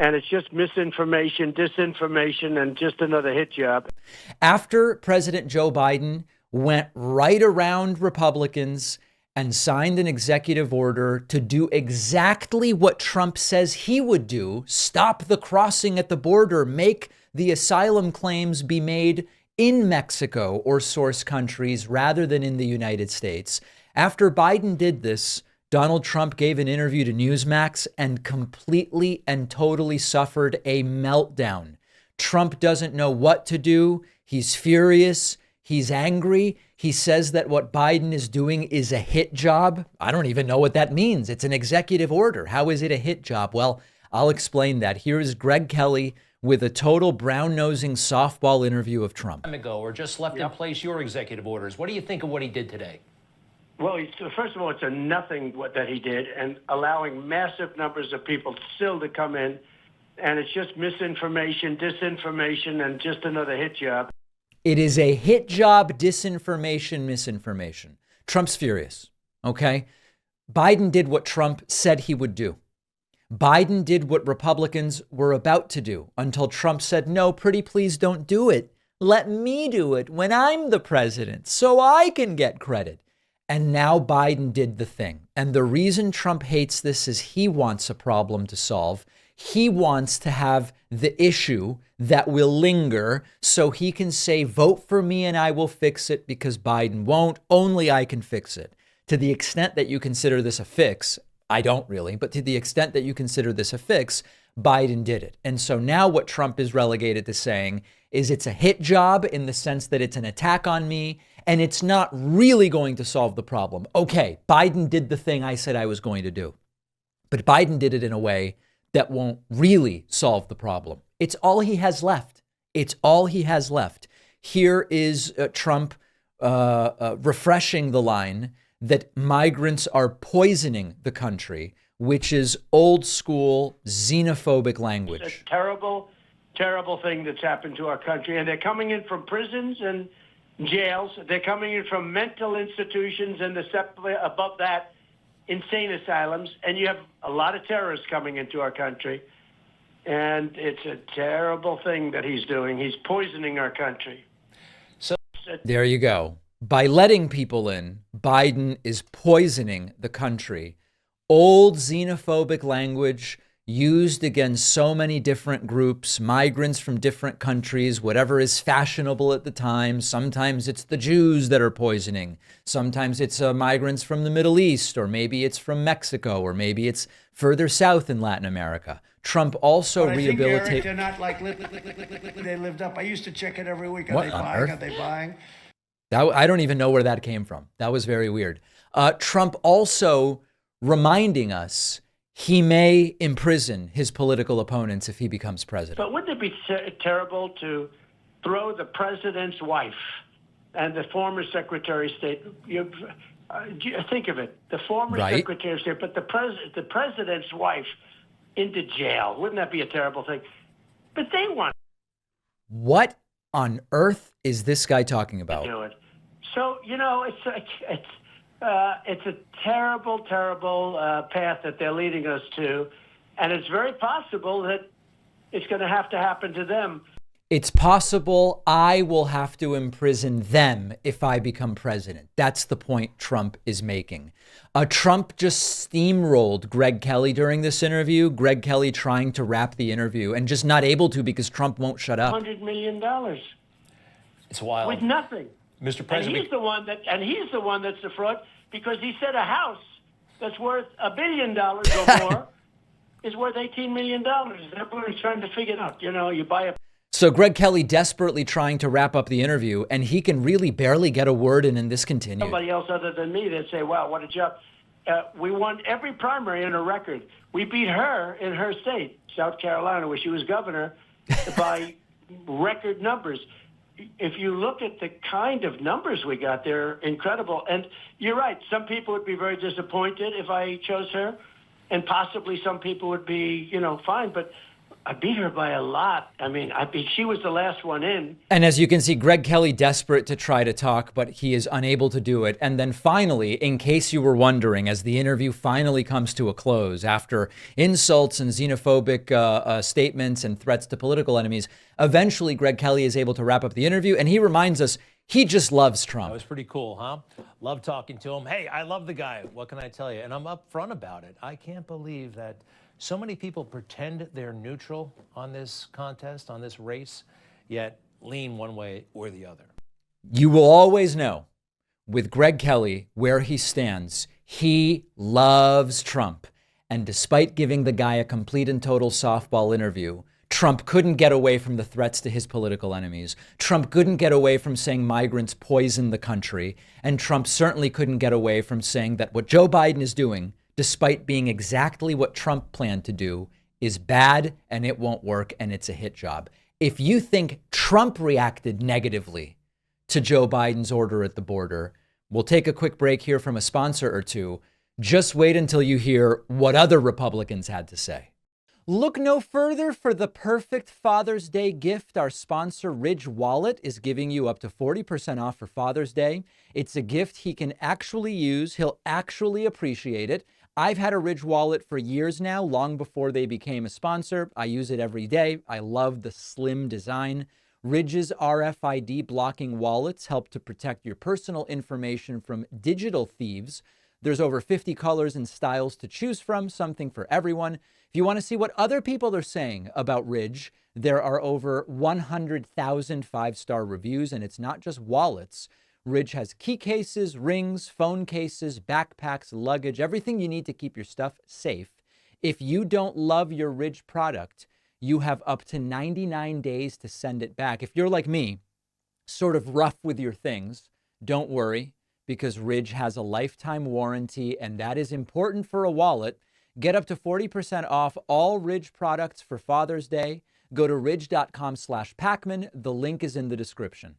And it's just misinformation, disinformation, and just another hit job. After President Joe Biden went right around Republicans and signed an executive order to do exactly what Trump says he would do, stop the crossing at the border, make the asylum claims be made in Mexico or source countries rather than in the United States. After Biden did this, Donald Trump gave an interview to Newsmax and completely and totally suffered a meltdown. Trump doesn't know what to do. He's furious. He's angry. He says that what Biden is doing is a hit job. I don't even know what that means. It's an executive order. How is it a hit job? Well, I'll explain that. Here is Greg Kelly with a total brown-nosing softball interview of Trump. Ago, or just left in place your executive orders. What do you think of what he did today? Well, first of all, it's a nothing that he did, and allowing massive numbers of people still to come in, and it's just misinformation, disinformation, and just another hit job. It is a hit job, disinformation, misinformation. Trump's furious, okay? Biden did what Trump said he would do. Biden did what Republicans were about to do until Trump said, no, pretty please don't do it. Let me do it when I'm the president so I can get credit. And now Biden did the thing. And the reason Trump hates this is he wants a problem to solve. He wants to have the issue that will linger so he can say, vote for me and I will fix it, because Biden won't. Only I can fix it. To the extent that you consider this a fix, I don't really, but to the extent that you consider this a fix, Biden did it. And so now what Trump is relegated to saying is it's a hit job in the sense that it's an attack on me and it's not really going to solve the problem. Okay, Biden did the thing I said I was going to do, but Biden did it in a way that won't really solve the problem. It's all he has left. It's all he has left. Here is Trump refreshing the line that migrants are poisoning the country, which is old school xenophobic language. It's a terrible, terrible thing that's happened to our country. And they're coming in from prisons and jails. They're coming in from mental institutions and above that, insane asylums. And you have a lot of terrorists coming into our country. And it's a terrible thing that he's doing. He's poisoning our country. So there you go. By letting people in, Biden is poisoning the country. Old xenophobic language used against so many different groups, migrants from different countries, whatever is fashionable at the time. Sometimes it's the Jews that are poisoning. Sometimes it's migrants from the Middle East, or maybe it's from Mexico, or maybe it's further south in Latin America. Trump also rehabilitated. They're not like they lived up. I used to check it every week. What on earth? Are they buying? I don't even know where that came from. That was very weird. Trump also reminding us he may imprison his political opponents if he becomes president. But wouldn't it be terrible to throw the president's wife and the former Secretary of State? Think of it, the former Secretary of State, but the president's wife into jail. Wouldn't that be a terrible thing? But they want. What on earth is this guy talking about? Do it. So, it's a terrible, terrible path that they're leading us to. And it's very possible that it's going to happen to them. It's possible I will have to imprison them if I become president. That's the point Trump is making. Trump just steamrolled Greg Kelly during this interview. Greg Kelly trying to wrap the interview and just not able to because Trump won't shut up. $100 million. It's wild. With nothing. Mr. President. And he's the one that's the fraud, because he said a house that's worth $1 billion or more is worth $18 million. Everyone's trying to figure it out. You buy a. So Greg Kelly desperately trying to wrap up the interview, and he can really barely get a word in, and this continues. Somebody else other than me, they'd say, wow, what a job. We won every primary in a record. We beat her in her state, South Carolina, where she was governor, by record numbers. If you look at the kind of numbers we got, they're incredible. And you're right. Some people would be very disappointed if I chose her, and possibly some people would be, fine. But I beat her by a lot. I mean, she was the last one in. And as you can see, Greg Kelly desperate to try to talk, but he is unable to do it. And then finally, in case you were wondering, as the interview finally comes to a close after insults and xenophobic statements and threats to political enemies, eventually Greg Kelly is able to wrap up the interview. And he reminds us he just loves Trump. That was pretty cool, huh? Love talking to him. Hey, I love the guy. What can I tell you? And I'm upfront about it. I can't believe that so many people pretend they're neutral on this contest, on this race, yet lean one way or the other. You will always know with Greg Kelly where he stands. He loves Trump. And despite giving the guy a complete and total softball interview, Trump couldn't get away from the threats to his political enemies. Trump couldn't get away from saying migrants poison the country. And Trump certainly couldn't get away from saying that what Joe Biden is doing, despite being exactly what Trump planned to do, is bad and it won't work and it's a hit job. If you think Trump reacted negatively to Joe Biden's order at the border, we'll take a quick break here from a sponsor or two. Just wait until you hear what other Republicans had to say. Look no further for the perfect Father's Day gift. Our sponsor, Ridge Wallet, is giving you up to 40% off for Father's Day. It's a gift he can actually use. He'll actually appreciate it. I've had a Ridge Wallet for years now, long before they became a sponsor. I use it every day. I love the slim design. Ridge's RFID blocking wallets help to protect your personal information from digital thieves. There's over 50 colors and styles to choose from, something for everyone. If you want to see what other people are saying about Ridge, there are over 100,000 five-star reviews, and it's not just wallets. Ridge has key cases, rings, phone cases, backpacks, luggage, everything you need to keep your stuff safe. If you don't love your Ridge product, you have up to 99 days to send it back. If you're like me, sort of rough with your things, don't worry, because Ridge has a lifetime warranty, and that is important for a wallet. Get up to 40% off all Ridge products for Father's Day. Go to ridge.com/Pacman. The link is in the description.